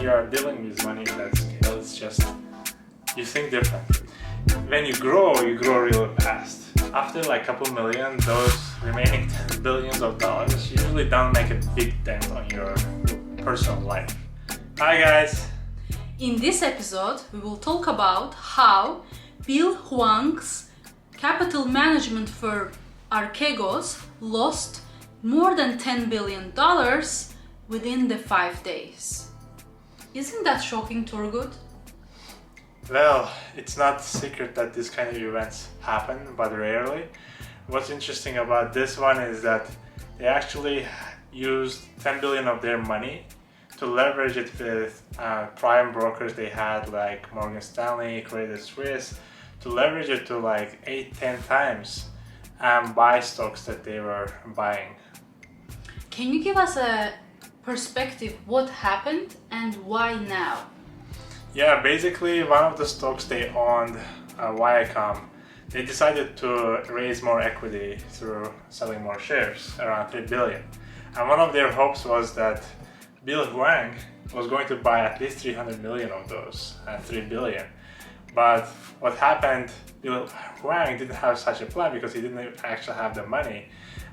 when you are dealing with money in that scale, it's just, you think differently. When you grow really fast. After like a couple million, those remaining billions of dollars usually don't make a big dent on your personal life. Hi guys! In this episode, we will talk about how Bill Hwang's capital management firm Archegos lost more than $10 billion within the 5 days. Isn't that shocking, Turgut? Well, it's not a secret that this kind of events happen, but rarely. What's interesting about this one is that they actually used 10 billion of their money to leverage it with prime brokers they had, like Morgan Stanley, Credit Suisse, to leverage it to like 8-10 times and buy stocks that they were buying. Can you give us a perspective what happened and why now? Yeah, basically one of the stocks they owned, Viacom, they decided to raise more equity through selling more shares, around 3 billion. And one of their hopes was that Bill Hwang was going to buy at least 300 million of those, 3 billion. But what happened, Bill Hwang didn't have such a plan because he didn't actually have the money.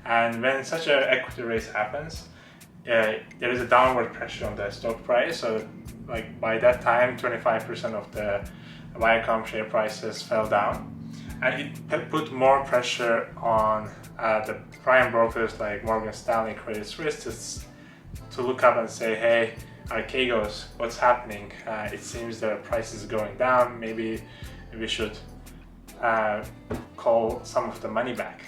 And when such an equity raise happens, there is a downward pressure on the stock price. So like by that time, 25% of the Viacom share prices fell down. And it put more pressure on the prime brokers like Morgan Stanley, Credit Suisse to look up and say, hey, Archegos, what's happening? It seems the price is going down. Maybe we should call some of the money back.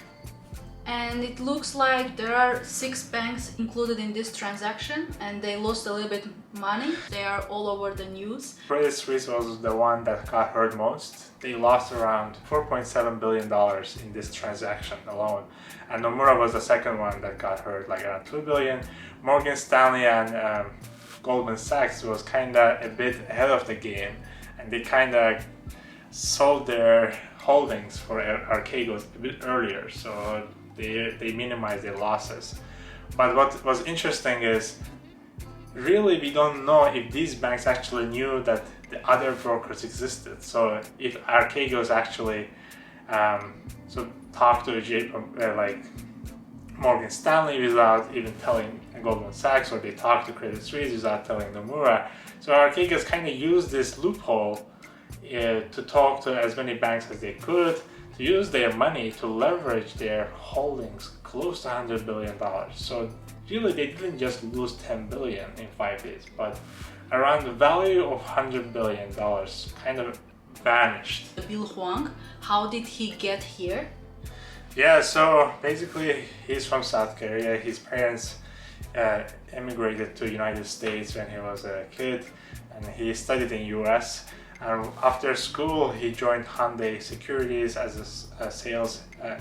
And it looks like there are 6 banks included in this transaction and they lost a little bit money. They are all over the news. Credit Suisse was the one that got hurt most. They lost around $4.7 billion in this transaction alone. And Nomura was the second one that got hurt, like around $2 billion. Morgan Stanley and Goldman Sachs was kind of a bit ahead of the game, and they kind of sold their holdings for Archegos a bit earlier, so they minimized their losses. But what was interesting is, really we don't know if these banks actually knew that the other brokers existed. So if Archegos actually talked to like Morgan Stanley without even telling Goldman Sachs, or they talked to Credit Suisse without telling Nomura. So Archegos kind of used this loophole to talk to as many banks as they could, to use their money to leverage their holdings close to $100 billion. So really they didn't just lose 10 billion in 5 days, but around the value of $100 billion kind of vanished. Bill Hwang, how did he get here? Yeah, so basically he's from South Korea. His parents immigrated to United States when he was a kid, and he studied in US. And after school, he joined Hyundai Securities as a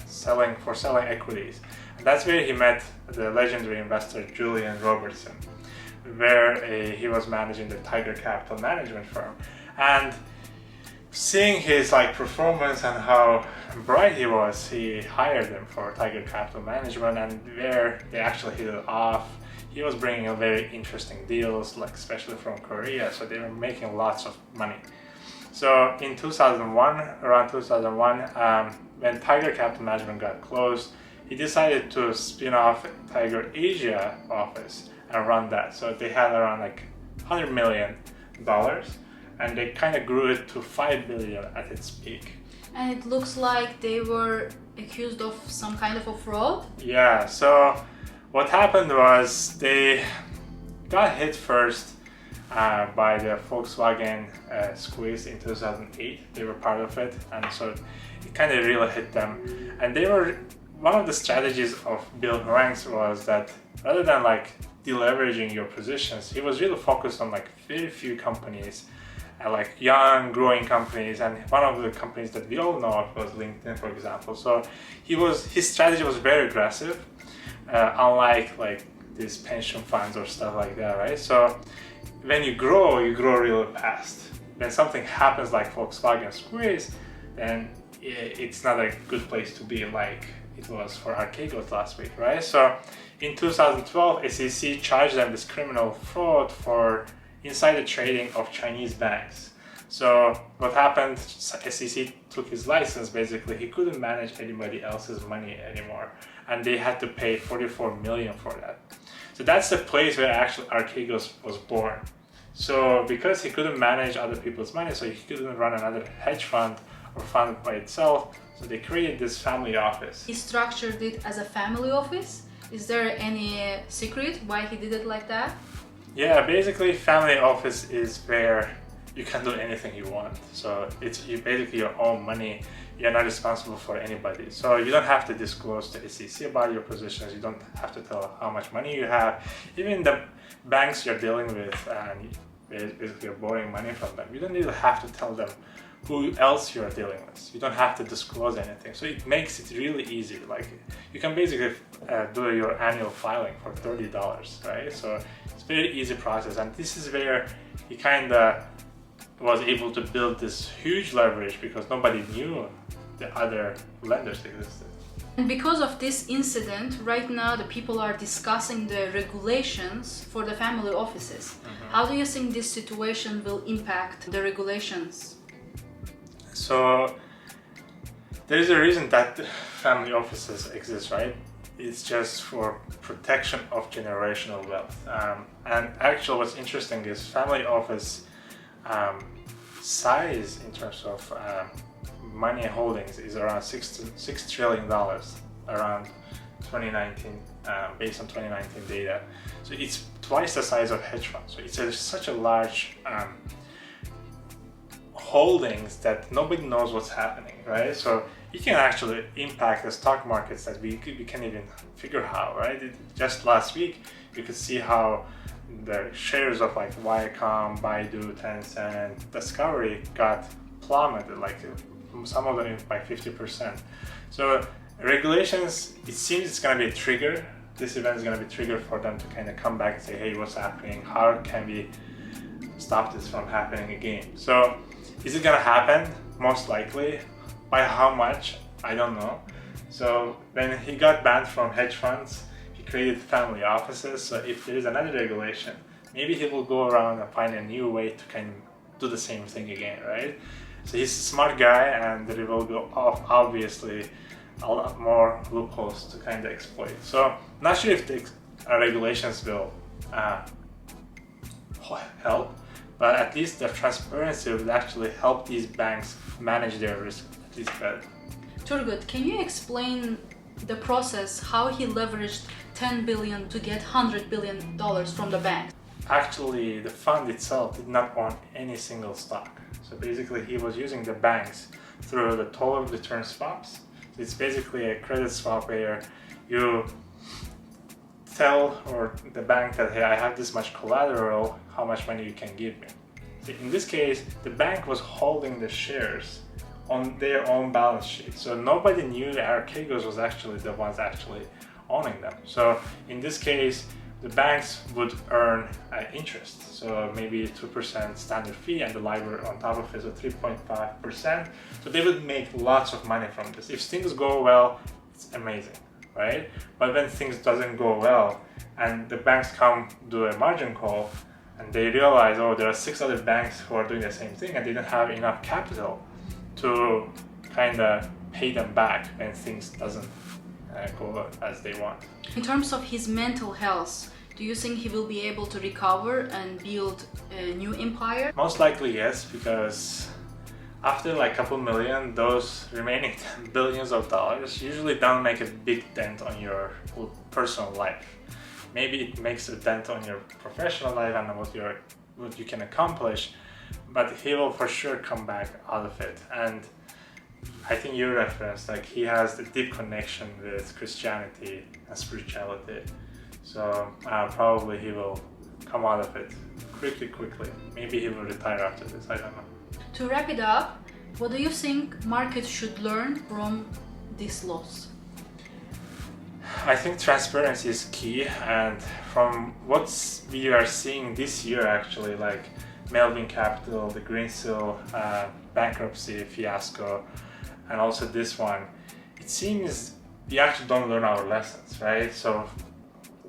selling equities. And that's where he met the legendary investor Julian Robertson, where he was managing the Tiger Capital Management firm. And seeing his performance and how bright he was, he hired him for Tiger Capital Management, and where they actually hit it off. He was bringing in very interesting deals, especially from Korea, so they were making lots of money. So in around 2001, when Tiger Capital Management got closed, he decided to spin off Tiger Asia office and run that. So they had around $100 million, and they kind of grew it to $5 billion at its peak. And it looks like they were accused of some kind of a fraud? Yeah, so what happened was they got hit first by the Volkswagen squeeze in 2008. They were part of it, and so it kind of really hit them. And they were, one of the strategies of Bill Hwang was that rather than deleveraging your positions, he was really focused on very few companies, young growing companies, and one of the companies that we all know of was LinkedIn, for example. So his strategy was very aggressive, unlike these pension funds or stuff like that, right? So when you grow really fast. When something happens like Volkswagen squeeze, then it's not a good place to be, like it was for Archegos last week, right? So in 2012, SEC charged them this criminal fraud for insider trading of Chinese banks. So what happened, SEC took his license, basically he couldn't manage anybody else's money anymore, and they had to pay 44 million for that. So that's the place where actually Archegos was born. So because he couldn't manage other people's money, so he couldn't run another hedge fund or fund by itself, so they created this family office. He structured it as a family office. Is there any secret why he did it like that? Yeah, basically family office is where you can do anything you want. So it's basically your own money. You're not responsible for anybody. So you don't have to disclose to SEC about your positions. You don't have to tell how much money you have. Even the banks you're dealing with and basically you're borrowing money from them, you don't even have to tell them who else you're dealing with. You don't have to disclose anything. So it makes it really easy. Like you can basically do your annual filing for $30, right? So it's a very easy process. And this is where he kind of was able to build this huge leverage because nobody knew the other lenders existed. And because of this incident, right now the people are discussing the regulations for the family offices. How do you think this situation will impact the regulations? So there is a reason that family offices exist, right? It's just for protection of generational wealth. And actually what's interesting is family office size in terms of money holdings is around $6 trillion around 2019, based on 2019 data. So it's twice the size of hedge funds. So it's such a large holdings that nobody knows what's happening, right? So it can actually impact the stock markets that we can't even figure how, right? Just last week, you could see how the shares of like Viacom, Baidu, Tencent, Discovery got plummeted, like some of them by 50%. So regulations, it seems it's going to be a trigger. This event is going to be a trigger for them to kind of come back and say, hey, what's happening? How can we stop this from happening again? So is it going to happen? Most likely. By how much? I don't know. So when he got banned from hedge funds, he created family offices. So if there is another regulation, maybe he will go around and find a new way to kind of do the same thing again, right? So he's a smart guy, and there will be obviously a lot more loopholes to kind of exploit. So not sure if the regulations will help, but at least the transparency will actually help these banks manage their risk at least better. Turgut, can you explain the process, how he leveraged 10 billion to get $100 billion from the bank? Actually, the fund itself did not own any single stock. So basically, he was using the banks through the total return swaps. So it's basically a credit swap where you tell or the bank that, hey, I have this much collateral, how much money you can give me. So in this case, the bank was holding the shares on their own balance sheet. So nobody knew Archegos was actually the ones actually owning them. So in this case, the banks would earn interest. So maybe 2% standard fee and the LIBOR on top of it, so 3.5%. So they would make lots of money from this. If things go well, it's amazing, right? But when things doesn't go well and the banks come do a margin call and they realize, oh, there are 6 other banks who are doing the same thing and they don't have enough capital to kind of pay them back when things doesn't go as they want. In terms of his mental health, do you think he will be able to recover and build a new empire? Most likely yes, because after like a couple million, those remaining billions of dollars usually don't make a big dent on your personal life. Maybe it makes a dent on your professional life and what you can accomplish, but he will for sure come back out of it. And I think you referenced, like, he has the deep connection with Christianity and spirituality. So probably he will come out of it quickly. Maybe he will retire after this, I don't know. To wrap it up, what do you think markets should learn from this loss? I think transparency is key, and from what we are seeing this year actually, like Melvin Capital, the Greensill bankruptcy fiasco, and also this one, it seems we actually don't learn our lessons, right? So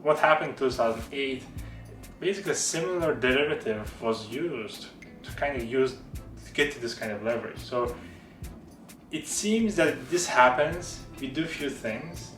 what happened in 2008 basically a similar derivative was used to get to this kind of leverage. So it seems that this happens, we do a few things,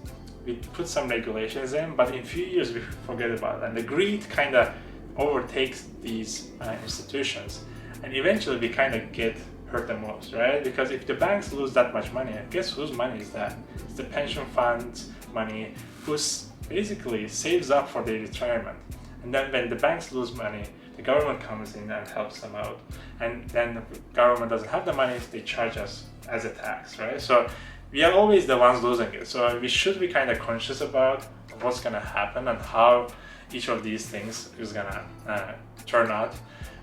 we put some regulations in, but in a few years we forget about it. And the greed kind of overtakes these institutions. And eventually we kind of get hurt the most, right? Because if the banks lose that much money, guess whose money is that? It's the pension funds' money, who's basically saves up for their retirement. And then when the banks lose money, the government comes in and helps them out. And then the government doesn't have the money, they charge us as a tax, right? So we are always the ones losing it. So we should be kind of conscious about what's going to happen and how each of these things is going to turn out.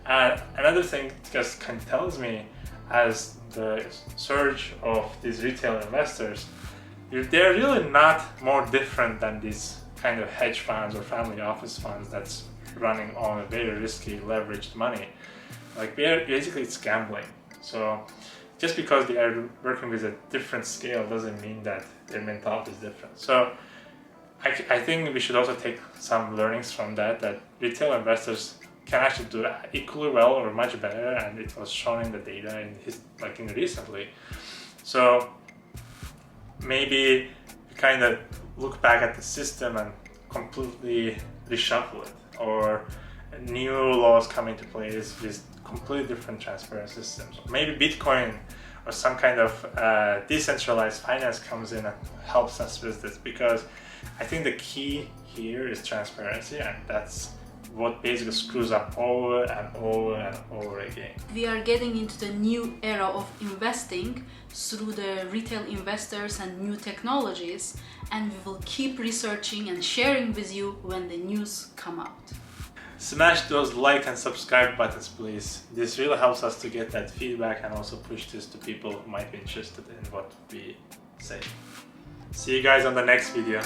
And another thing just kind of tells me, as the surge of these retail investors, they're really not more different than these kind of hedge funds or family office funds that's running on a very risky leveraged money. Like basically it's gambling. So just because they are working with a different scale doesn't mean that their mentality is different. So I think we should also take some learnings from that retail investors can actually do equally well or much better, and it was shown in the data in recently. So maybe we kind of look back at the system and completely reshuffle it, or new laws come into place with completely different transparent systems. Maybe Bitcoin or some kind of decentralized finance comes in and helps us with this, because I think the key here is transparency, and that's what basically screws up over and over and over again. We are getting into the new era of investing through the retail investors and new technologies, and we will keep researching and sharing with you when the news come out. Smash those like and subscribe buttons, please. This really helps us to get that feedback and also push this to people who might be interested in what we say. See you guys on the next video.